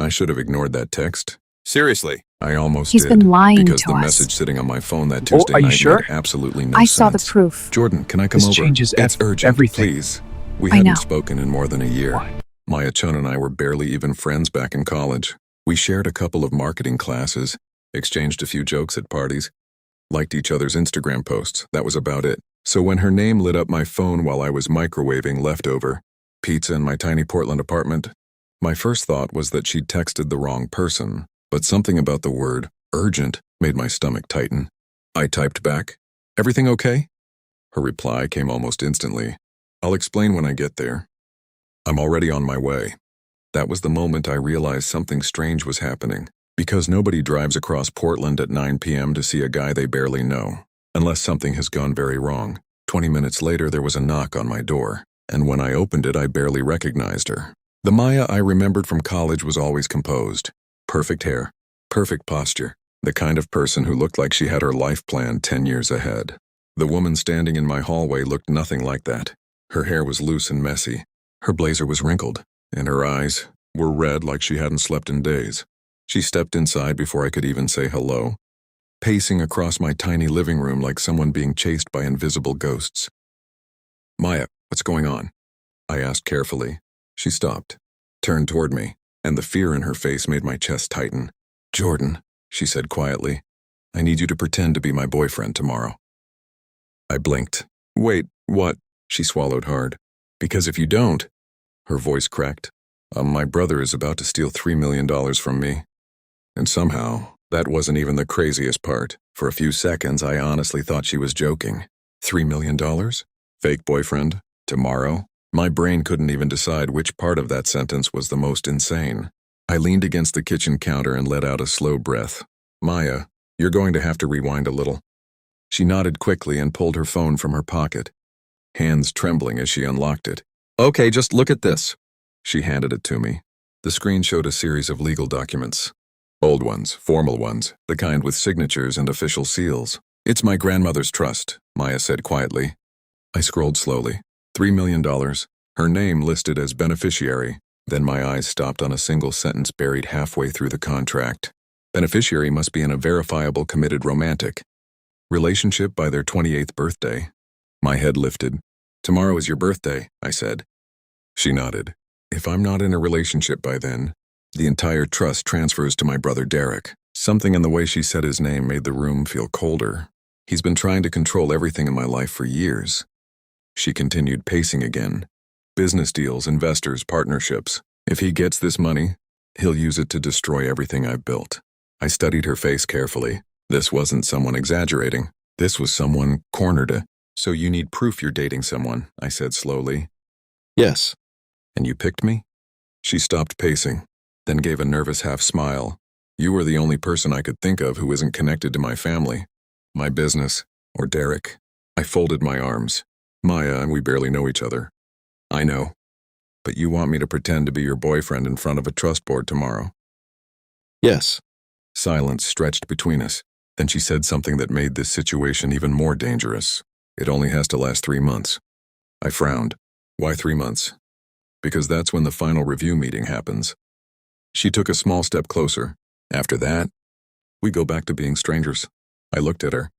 I should have ignored that text. Seriously, I almost He's did. been lying because to the us. message sitting on my phone that Tuesday are you night sure? made absolutely no I sense. saw the proof. Jordan, can I come This over? changes It's urgent, everything. please. We I hadn't know. spoken in more than a year. What? Maya Chun and I were barely even friends back in college. We shared a couple of marketing classes, exchanged a few jokes at parties, liked each other's Instagram posts. That was about it. So when her name lit up my phone while I was microwaving leftover pizza in my tiny Portland apartment, my first thought was that she'd texted the wrong person, but something about the word urgent made my stomach tighten. I typed back, "Everything okay?" Her reply came almost instantly. "I'll explain when I get there. I'm already on my way." That was the moment I realized something strange was happening, because nobody drives across Portland at 9 p.m. to see a guy they barely know, unless something has gone very wrong. 20 minutes later, there was a knock on my door, and when I opened it, I barely recognized her. The Maya I remembered from college was always composed. Perfect hair, perfect posture, the kind of person who looked like she had her life planned 10 years ahead. The woman standing in my hallway looked nothing like that. Her hair was loose and messy. Her blazer was wrinkled, and her eyes were red like she hadn't slept in days. She stepped inside before I could even say hello, pacing across my tiny living room like someone being chased by invisible ghosts. "Maya, what's going on?" I asked carefully. She stopped, turned toward me, and the fear in her face made my chest tighten. "Jordan," she said quietly, "I need you to pretend to be my boyfriend tomorrow." I blinked. "Wait, what?" She swallowed hard. "Because if you don't," her voice cracked, "my brother is about to steal $3 million from me." And somehow, that wasn't even the craziest part. For a few seconds, I honestly thought she was joking. $3 million? Fake boyfriend? Tomorrow? My brain couldn't even decide which part of that sentence was the most insane. I leaned against the kitchen counter and let out a slow breath. "Maya, you're going to have to rewind a little." She nodded quickly and pulled her phone from her pocket, hands trembling as she unlocked it. "Okay, just look at this." She handed it to me. The screen showed a series of legal documents. Old ones, formal ones, the kind with signatures and official seals. "It's my grandmother's trust," Maya said quietly. I scrolled slowly. $3 million. Her name listed as beneficiary. Then my eyes stopped on a single sentence buried halfway through the contract. Beneficiary must be in a verifiable committed romantic relationship by their 28th birthday. My head lifted. "Tomorrow is your birthday," I said. She nodded. "If I'm not in a relationship by then, the entire trust transfers to my brother Derek." Something in the way she said his name made the room feel colder. "He's been trying to control everything in my life for years." She continued, pacing again. "Business deals, investors, partnerships. If he gets this money, he'll use it to destroy everything I've built." I studied her face carefully. This wasn't someone exaggerating. This was someone cornered. "So you need proof you're dating someone," I said slowly. "Yes." "And you picked me?" She stopped pacing, then gave a nervous half smile. "You were the only person I could think of who isn't connected to my family, my business, or Derek." I folded my arms. "Maya and we barely know each other." "I know. But you want me to pretend to be your boyfriend in front of a trust board tomorrow?" "Yes." Silence stretched between us. Then she said something that made this situation even more dangerous. "It only has to last 3 months." I frowned. "Why 3 months?" "Because that's when the final review meeting happens." She took a small step closer. "After that, we go back to being strangers." I looked at her.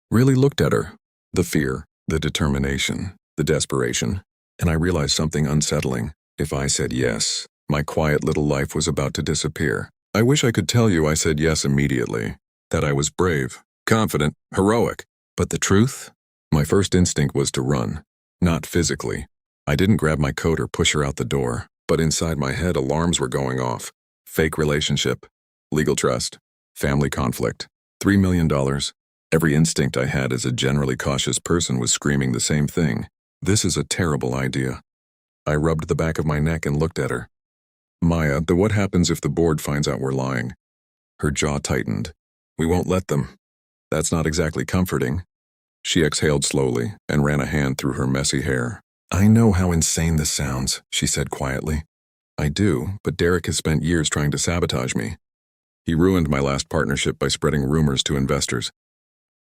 Really looked at her. The fear, the determination, the desperation. And I realized something unsettling. If I said yes, my quiet little life was about to disappear. I wish I could tell you I said yes immediately, that I was brave, confident, heroic. But the truth? My first instinct was to run. Not physically. I didn't grab my coat or push her out the door, but inside my head alarms were going off. Fake relationship, legal trust, family conflict, $3 million. Every instinct I had as a generally cautious person was screaming the same thing. This is a terrible idea. I rubbed the back of my neck and looked at her. "Maya, what happens if the board finds out we're lying?" Her jaw tightened. "We won't let them." "That's not exactly comforting." She exhaled slowly and ran a hand through her messy hair. "I know how insane this sounds," she said quietly. "I do, but Derek has spent years trying to sabotage me. He ruined my last partnership by spreading rumors to investors."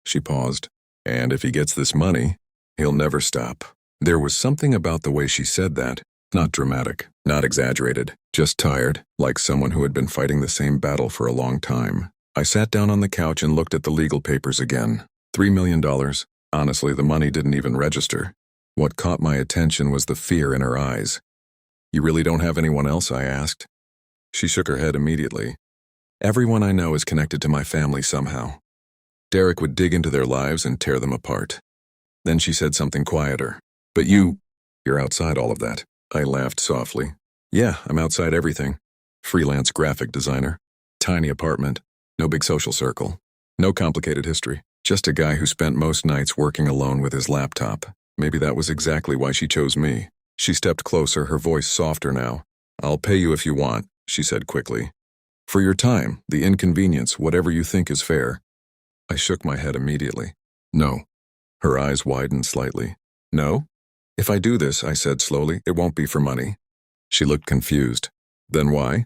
She paused. "And if he gets this money, he'll never stop." There was something about the way she said that Not dramatic, not exaggerated, just tired, like someone who had been fighting the same battle for a long time. I sat down on the couch and looked at the legal papers again. $3 million. Honestly, the money didn't even register. What caught my attention was the fear in her eyes. You really don't have anyone else? I asked. She shook her head immediately. Everyone I know is connected to my family somehow. Derek would dig into their lives and tear them apart. Then she said something quieter. But you're outside all of that. I laughed softly. Yeah, I'm outside everything. Freelance graphic designer. Tiny apartment. No big social circle. No complicated history. Just a guy who spent most nights working alone with his laptop. Maybe that was exactly why she chose me. She stepped closer, her voice softer now. I'll pay you if you want, she said quickly. For your time, the inconvenience, whatever you think is fair. I shook my head immediately. No. Her eyes widened slightly. No? If I do this, I said slowly, it won't be for money. She looked confused. Then why?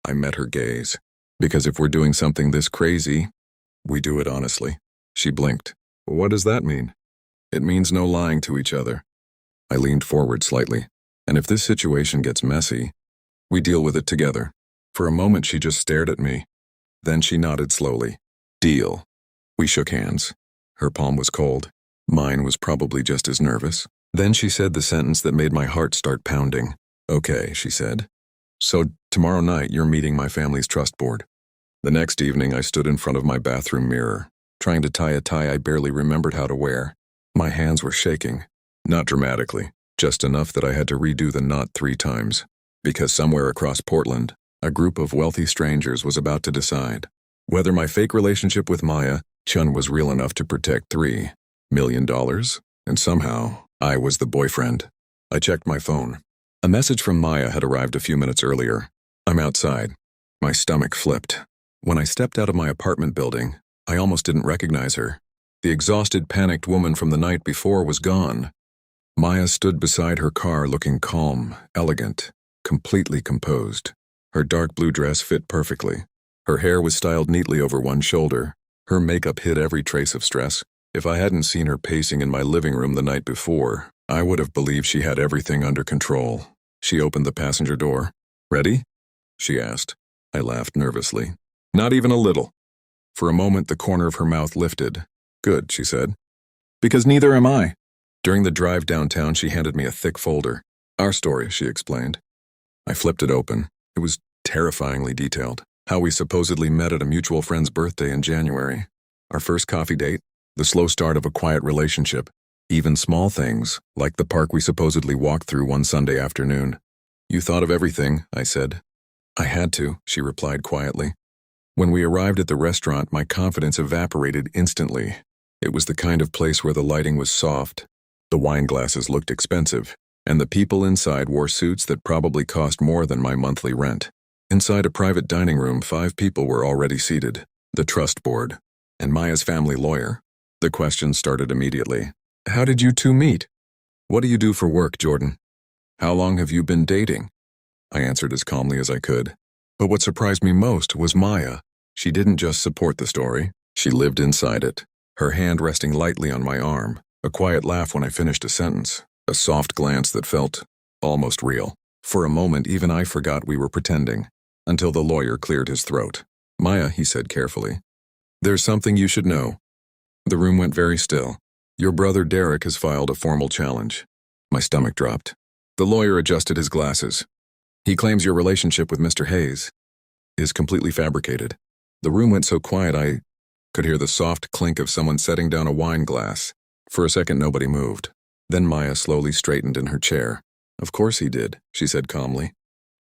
I met her gaze. Because if we're doing something this crazy, we do it honestly. She blinked. What does that mean? It means no lying to each other. I leaned forward slightly. And if this situation gets messy, we deal with it together. For a moment, she just stared at me. Then she nodded slowly. Deal. We shook hands. Her palm was cold. Mine was probably just as nervous. Then she said the sentence that made my heart start pounding. Okay, she said. So tomorrow night, you're meeting my family's trust board. The next evening, I stood in front of my bathroom mirror, trying to tie a tie I barely remembered how to wear. My hands were shaking. Not dramatically, just enough that I had to redo the knot 3 times. Because somewhere across Portland, a group of wealthy strangers was about to decide whether my fake relationship with Maya Chun was real enough to protect $3 million, and somehow I was the boyfriend. I checked my phone. A message from Maya had arrived a few minutes earlier. I'm outside. My stomach flipped. When I stepped out of my apartment building, I almost didn't recognize her. The exhausted, panicked woman from the night before was gone. Maya stood beside her car looking calm, elegant, completely composed. Her dark blue dress fit perfectly. Her hair was styled neatly over one shoulder. Her makeup hid every trace of stress. If I hadn't seen her pacing in my living room the night before, I would have believed she had everything under control. She opened the passenger door. Ready? She asked. I laughed nervously. Not even a little. For a moment, the corner of her mouth lifted. Good, she said. Because neither am I. During the drive downtown, she handed me a thick folder. Our story, she explained. I flipped it open. It was terrifyingly detailed. How we supposedly met at a mutual friend's birthday in January. Our first coffee date. The slow start of a quiet relationship. Even small things, like the park we supposedly walked through one Sunday afternoon. You thought of everything, I said. I had to, she replied quietly. When we arrived at the restaurant, my confidence evaporated instantly. It was the kind of place where the lighting was soft, the wine glasses looked expensive, and the people inside wore suits that probably cost more than my monthly rent. Inside a private dining room, 5 people were already seated. The trust board, and Maya's family lawyer. The questions started immediately. How did you two meet? What do you do for work, Jordan? How long have you been dating? I answered as calmly as I could. But what surprised me most was Maya. She didn't just support the story, she lived inside it. Her hand resting lightly on my arm, a quiet laugh when I finished a sentence, a soft glance that felt almost real. For a moment, even I forgot we were pretending, until the lawyer cleared his throat. Maya, he said carefully, there's something you should know. The room went very still. Your brother Derek has filed a formal challenge. My stomach dropped. The lawyer adjusted his glasses. He claims your relationship with Mr. Hayes is completely fabricated. The room went so quiet I could hear the soft clink of someone setting down a wine glass. For a second, nobody moved. Then Maya slowly straightened in her chair. Of course he did, she said calmly.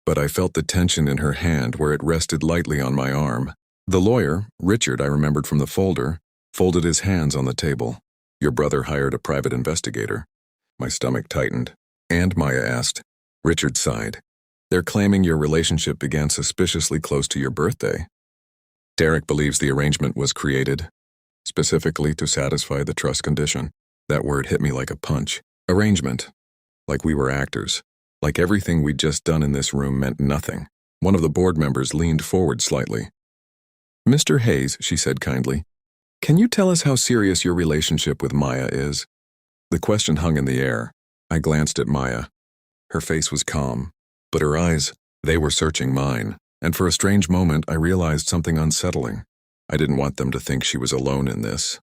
But I felt the tension in her hand where it rested lightly on my arm. The lawyer, Richard, I remembered from the folder, folded his hands on the table. Your brother hired a private investigator. My stomach tightened. And, Maya asked. Richard sighed. They're claiming your relationship began suspiciously close to your birthday. Derek believes the arrangement was created, specifically to satisfy the trust condition. That word hit me like a punch. Arrangement. Like we were actors. Like everything we'd just done in this room meant nothing. One of the board members leaned forward slightly. Mr. Hayes, she said kindly, can you tell us how serious your relationship with Maya is? The question hung in the air. I glanced at Maya. Her face was calm, but her eyes, they were searching mine, and for a strange moment I realized something unsettling. I didn't want them to think she was alone in this.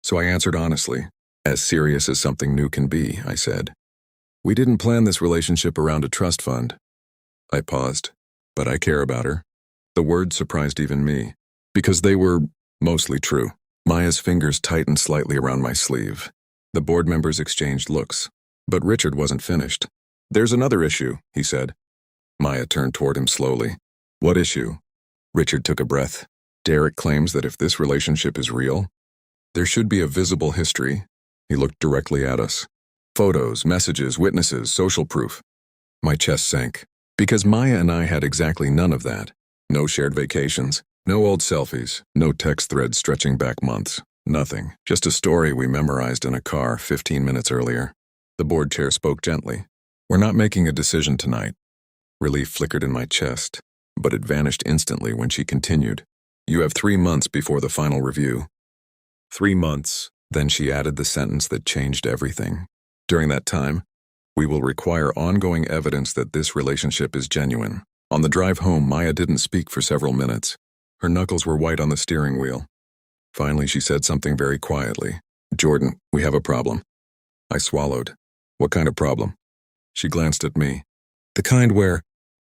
So I answered honestly, as serious as something new can be, I said. We didn't plan this relationship around a trust fund. I paused, but I care about her. The words surprised even me, because they were mostly true. Maya's fingers tightened slightly around my sleeve. The board members exchanged looks, but Richard wasn't finished. There's another issue, he said. Maya turned toward him slowly. What issue? Richard took a breath. Derek claims that if this relationship is real, there should be a visible history. He looked directly at us. Photos, messages, witnesses, social proof. My chest sank, because Maya and I had exactly none of that. No shared vacations, no old selfies, no text threads stretching back months. Nothing, just a story we memorized in a car 15 minutes earlier. The board chair spoke gently. We're not making a decision tonight. Relief flickered in my chest, but it vanished instantly when she continued. You have 3 months before the final review. 3 months, then she added the sentence that changed everything. During that time, we will require ongoing evidence that this relationship is genuine. On the drive home, Maya didn't speak for several minutes. Her knuckles were white on the steering wheel. Finally, she said something very quietly. Jordan, we have a problem. I swallowed. What kind of problem? She glanced at me. The kind where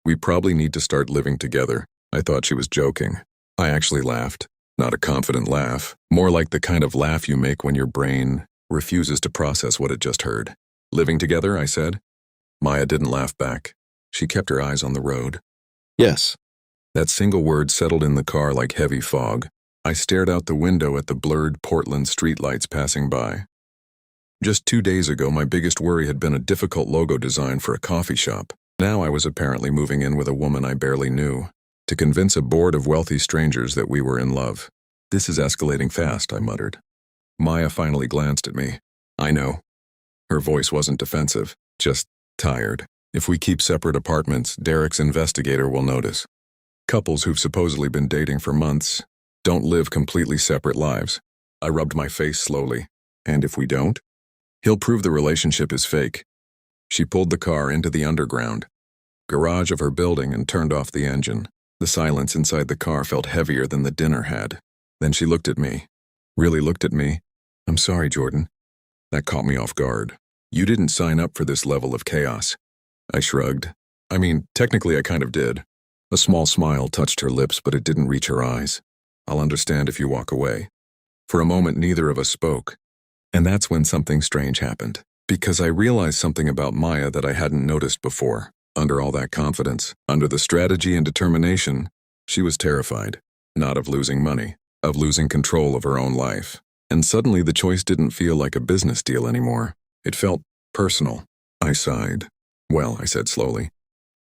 we probably need to start living together. I thought she was joking. I actually laughed. Not a confident laugh, more like the kind of laugh you make when your brain refuses to process what it just heard. Living together, I said. Maya didn't laugh back. She kept her eyes on the road. Yes. That single word settled in the car like heavy fog. I stared out the window at the blurred Portland streetlights passing by. Just 2 days ago, my biggest worry had been a difficult logo design for a coffee shop. Now I was apparently moving in with a woman I barely knew, to convince a board of wealthy strangers that we were in love. This is escalating fast, I muttered. Maya finally glanced at me. I know. Her voice wasn't defensive, just tired. If we keep separate apartments, Derek's investigator will notice. Couples who've supposedly been dating for months don't live completely separate lives. I rubbed my face slowly. And if we don't? He'll prove the relationship is fake. She pulled the car into the underground garage of her building and turned off the engine. The silence inside the car felt heavier than the dinner had. Then she looked at me. Really looked at me. I'm sorry, Jordan. That caught me off guard. You didn't sign up for this level of chaos. I shrugged. I mean, technically I kind of did. A small smile touched her lips, but it didn't reach her eyes. I'll understand if you walk away. For a moment, neither of us spoke. And that's when something strange happened. Because I realized something about Maya that I hadn't noticed before. Under all that confidence, under the strategy and determination, she was terrified. Not of losing money, of losing control of her own life. And suddenly the choice didn't feel like a business deal anymore. It felt personal. I sighed. Well, I said slowly,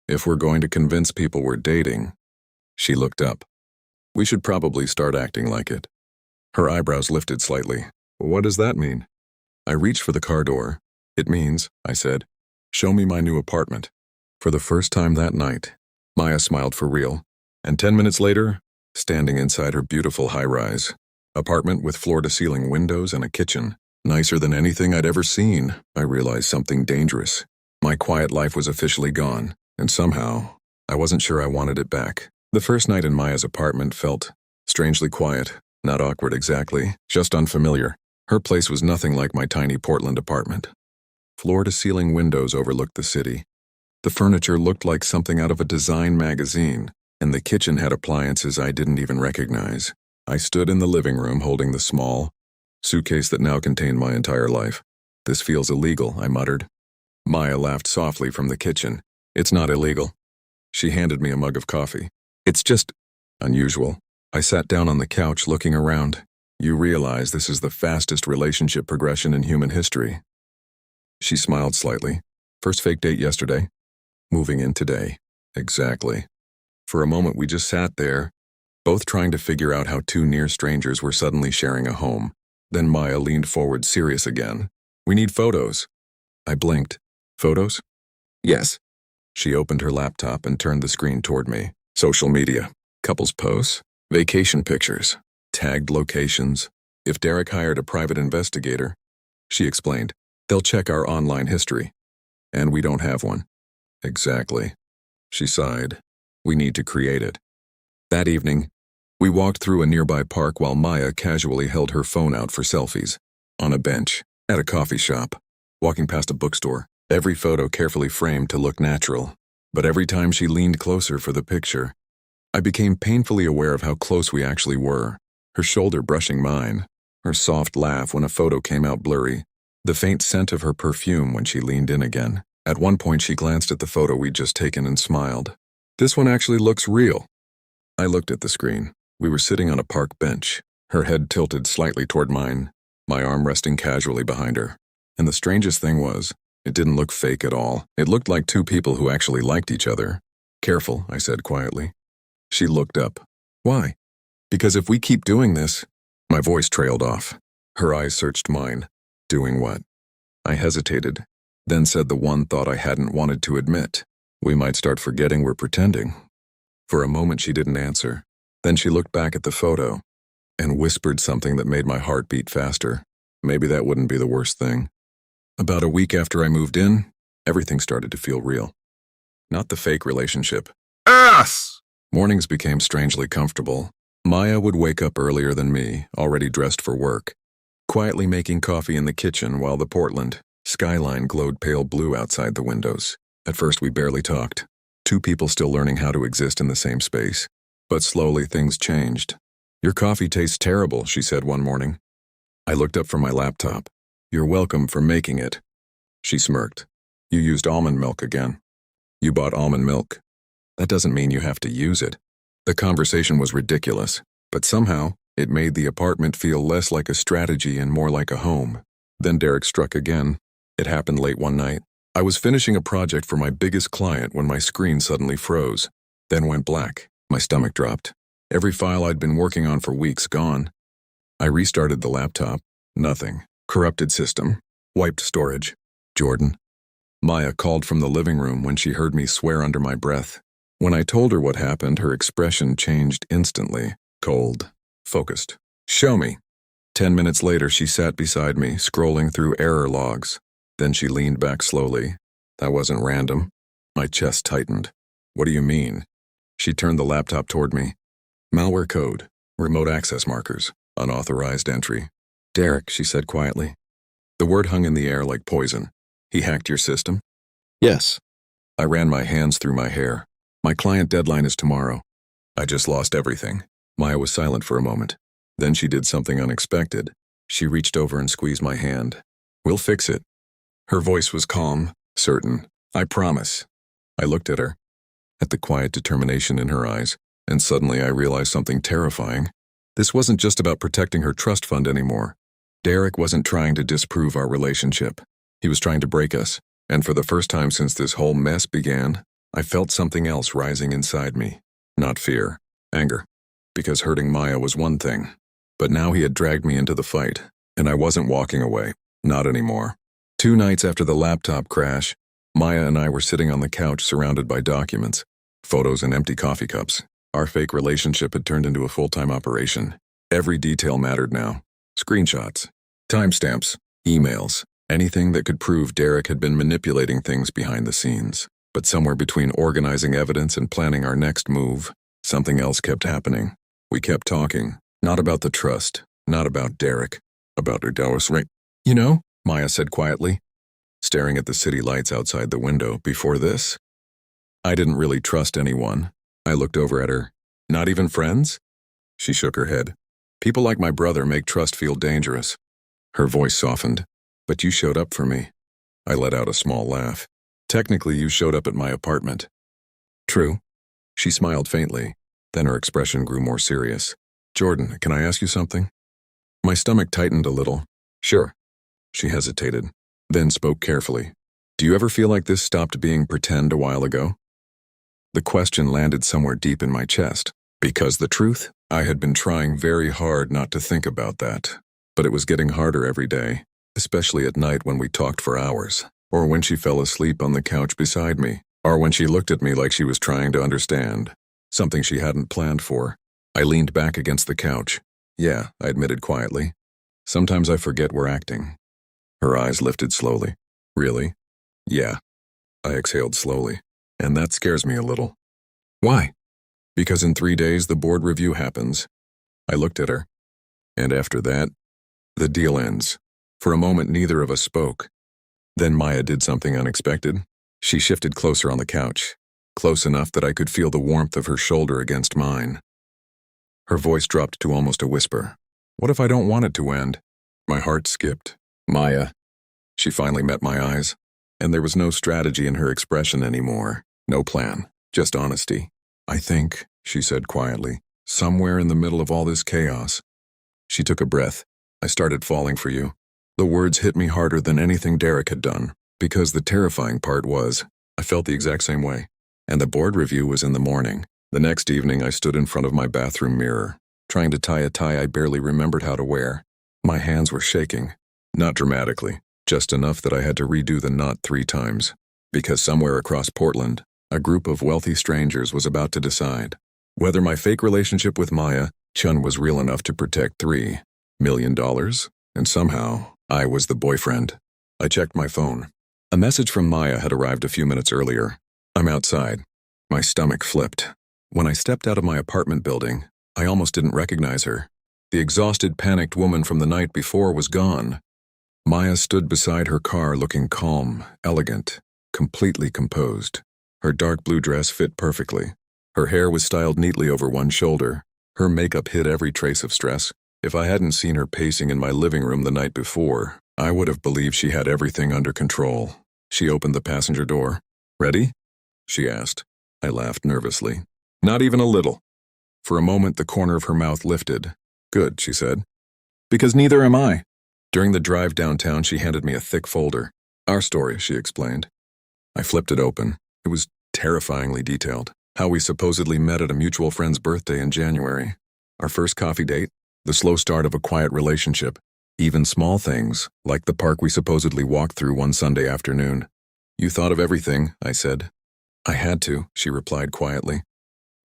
if we're going to convince people we're dating. She looked up. We should probably start acting like it. Her eyebrows lifted slightly. What does that mean? I reached for the car door. It means, I said, show me my new apartment. For the first time that night, Maya smiled for real. And 10 minutes later, standing inside her beautiful high-rise apartment with floor-to-ceiling windows and a kitchen, nicer than anything I'd ever seen, I realized something dangerous. My quiet life was officially gone, and somehow, I wasn't sure I wanted it back. The first night in Maya's apartment felt strangely quiet, not awkward exactly, just unfamiliar. Her place was nothing like my tiny Portland apartment. Floor-to-ceiling windows overlooked the city. The furniture looked like something out of a design magazine, and the kitchen had appliances I didn't even recognize. I stood in the living room holding the small suitcase that now contained my entire life. This feels illegal, I muttered. Maya laughed softly from the kitchen. It's not illegal. She handed me a mug of coffee. It's just unusual. I sat down on the couch looking around. You realize this is the fastest relationship progression in human history. She smiled slightly. First fake date yesterday. Moving in today. Exactly. For a moment we just sat there, both trying to figure out how two near strangers were suddenly sharing a home. Then Maya leaned forward, serious again. We need photos. I blinked. Photos? Yes. She opened her laptop and turned the screen toward me. Social media. Couples posts. Vacation pictures. Tagged locations. If Derek hired a private investigator, she explained, they'll check our online history. And we don't have one. Exactly. She sighed. We need to create it. That evening, we walked through a nearby park while Maya casually held her phone out for selfies. On a bench, at a coffee shop, walking past a bookstore, every photo carefully framed to look natural. But every time she leaned closer for the picture, I became painfully aware of how close we actually were. Her shoulder brushing mine, her soft laugh when a photo came out blurry, the faint scent of her perfume when she leaned in again. At one point she glanced at the photo we'd just taken and smiled. This one actually looks real. I looked at the screen. We were sitting on a park bench, her head tilted slightly toward mine, my arm resting casually behind her. And the strangest thing was, it didn't look fake at all. It looked like two people who actually liked each other. Careful, I said quietly. She looked up. Why? Because if we keep doing this... My voice trailed off. Her eyes searched mine. Doing what? I hesitated, then said the one thought I hadn't wanted to admit. We might start forgetting we're pretending. For a moment she didn't answer. Then she looked back at the photo and whispered something that made my heart beat faster. Maybe that wouldn't be the worst thing. About a week after I moved in, everything started to feel real. Not the fake relationship. Ass! Mornings became strangely comfortable. Maya would wake up earlier than me, already dressed for work, quietly making coffee in the kitchen while the Portland skyline glowed pale blue outside the windows. At first we barely talked. Two people still learning how to exist in the same space. But slowly things changed. Your coffee tastes terrible, she said one morning. I looked up from my laptop. You're welcome for making it. She smirked. You used almond milk again. You bought almond milk. That doesn't mean you have to use it. The conversation was ridiculous, but somehow it made the apartment feel less like a strategy and more like a home. Then Derek struck again. It happened late one night. I was finishing a project for my biggest client when my screen suddenly froze, then went black. My stomach dropped. Every file I'd been working on for weeks gone. I restarted the laptop. Nothing. Corrupted system. Wiped storage. Jordan. Maya called from the living room when she heard me swear under my breath. When I told her what happened, her expression changed instantly. Cold. Focused. Show me. 10 minutes later, she sat beside me, scrolling through error logs. Then she leaned back slowly. That wasn't random. My chest tightened. What do you mean? She turned the laptop toward me. Malware code. Remote access markers. Unauthorized entry. Derek, she said quietly. The word hung in the air like poison. He hacked your system? Yes. I ran my hands through my hair. My client deadline is tomorrow. I just lost everything. Maya was silent for a moment. Then she did something unexpected. She reached over and squeezed my hand. We'll fix it. Her voice was calm, certain. I promise. I looked at her, at the quiet determination in her eyes, and suddenly I realized something terrifying. This wasn't just about protecting her trust fund anymore. Derek wasn't trying to disprove our relationship. He was trying to break us, and for the first time since this whole mess began, I felt something else rising inside me. Not fear, anger. Because hurting Maya was one thing. But now he had dragged me into the fight, and I wasn't walking away. Not anymore. 2 nights after the laptop crash, Maya and I were sitting on the couch surrounded by documents, photos and empty coffee cups. Our fake relationship had turned into a full-time operation. Every detail mattered now. Screenshots, timestamps, emails, anything that could prove Derek had been manipulating things behind the scenes. But somewhere between organizing evidence and planning our next move, something else kept happening. We kept talking, not about the trust, not about Derek, about her Dallas ring. You know, Maya said quietly, staring at the city lights outside the window. Before this, I didn't really trust anyone. I looked over at her. Not even friends? She shook her head. People like my brother make trust feel dangerous. Her voice softened. But you showed up for me. I let out a small laugh. Technically, you showed up at my apartment. True. She smiled faintly. Then her expression grew more serious. Jordan, can I ask you something? My stomach tightened a little. Sure. She hesitated, then spoke carefully. Do you ever feel like this stopped being pretend a while ago? The question landed somewhere deep in my chest. Because the truth, I had been trying very hard not to think about that. But it was getting harder every day, especially at night when we talked for hours. Or when she fell asleep on the couch beside me, or when she looked at me like she was trying to understand, something she hadn't planned for. I leaned back against the couch. Yeah, I admitted quietly. Sometimes I forget we're acting. Her eyes lifted slowly. Really? Yeah. I exhaled slowly. And that scares me a little. Why? Because in 3 days the board review happens. I looked at her. And after that, the deal ends. For a moment neither of us spoke. Then Maya did something unexpected. She shifted closer on the couch, close enough that I could feel the warmth of her shoulder against mine. Her voice dropped to almost a whisper. What if I don't want it to end? My heart skipped. Maya. She finally met my eyes, and there was no strategy in her expression anymore. No plan, just honesty. I think, she said quietly, somewhere in the middle of all this chaos. She took a breath. I started falling for you. The words hit me harder than anything Derek had done, because the terrifying part was, I felt the exact same way. And the board review was in the morning. The next evening I stood in front of my bathroom mirror, trying to tie a tie I barely remembered how to wear. My hands were shaking, not dramatically, just enough that I had to redo the knot 3 times, because somewhere across Portland, a group of wealthy strangers was about to decide whether my fake relationship with Maya Chun was real enough to protect $3 million, and somehow I was the boyfriend. I checked my phone. A message from Maya had arrived a few minutes earlier. I'm outside. My stomach flipped. When I stepped out of my apartment building, I almost didn't recognize her. The exhausted, panicked woman from the night before was gone. Maya stood beside her car looking calm, elegant, completely composed. Her dark blue dress fit perfectly. Her hair was styled neatly over one shoulder. Her makeup hid every trace of stress. If I hadn't seen her pacing in my living room the night before, I would have believed she had everything under control. She opened the passenger door. Ready? She asked. I laughed nervously. Not even a little. For a moment, the corner of her mouth lifted. Good, she said. Because neither am I. During the drive downtown, she handed me a thick folder. Our story, she explained. I flipped it open. It was terrifyingly detailed. How we supposedly met at a mutual friend's birthday in January. Our first coffee date. The slow start of a quiet relationship. Even small things, like the park we supposedly walked through one Sunday afternoon. You thought of everything, I said. I had to, she replied quietly.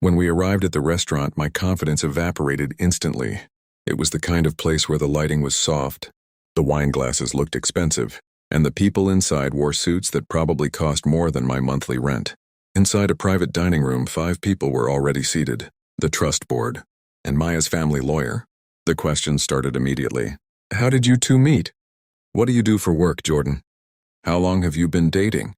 When we arrived at the restaurant, my confidence evaporated instantly. It was the kind of place where the lighting was soft, the wine glasses looked expensive, and the people inside wore suits that probably cost more than my monthly rent. Inside a private dining room, 5 people were already seated. The trust board, and Maya's family lawyer. The questions started immediately. How did you two meet? What do you do for work, Jordan? How long have you been dating?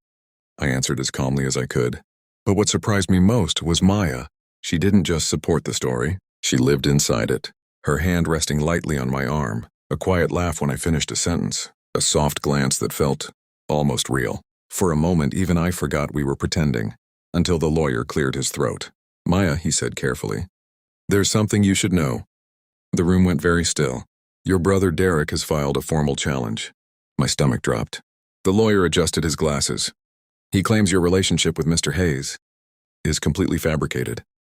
I answered as calmly as I could. But what surprised me most was Maya. She didn't just support the story, she lived inside it, her hand resting lightly on my arm, a quiet laugh when I finished a sentence, a soft glance that felt almost real. For a moment, even I forgot we were pretending, until the lawyer cleared his throat. Maya, he said carefully, there's something you should know. The room went very still. Your brother Derek has filed a formal challenge. My stomach dropped. The lawyer adjusted his glasses. He claims your relationship with Mr. Hayes is completely fabricated.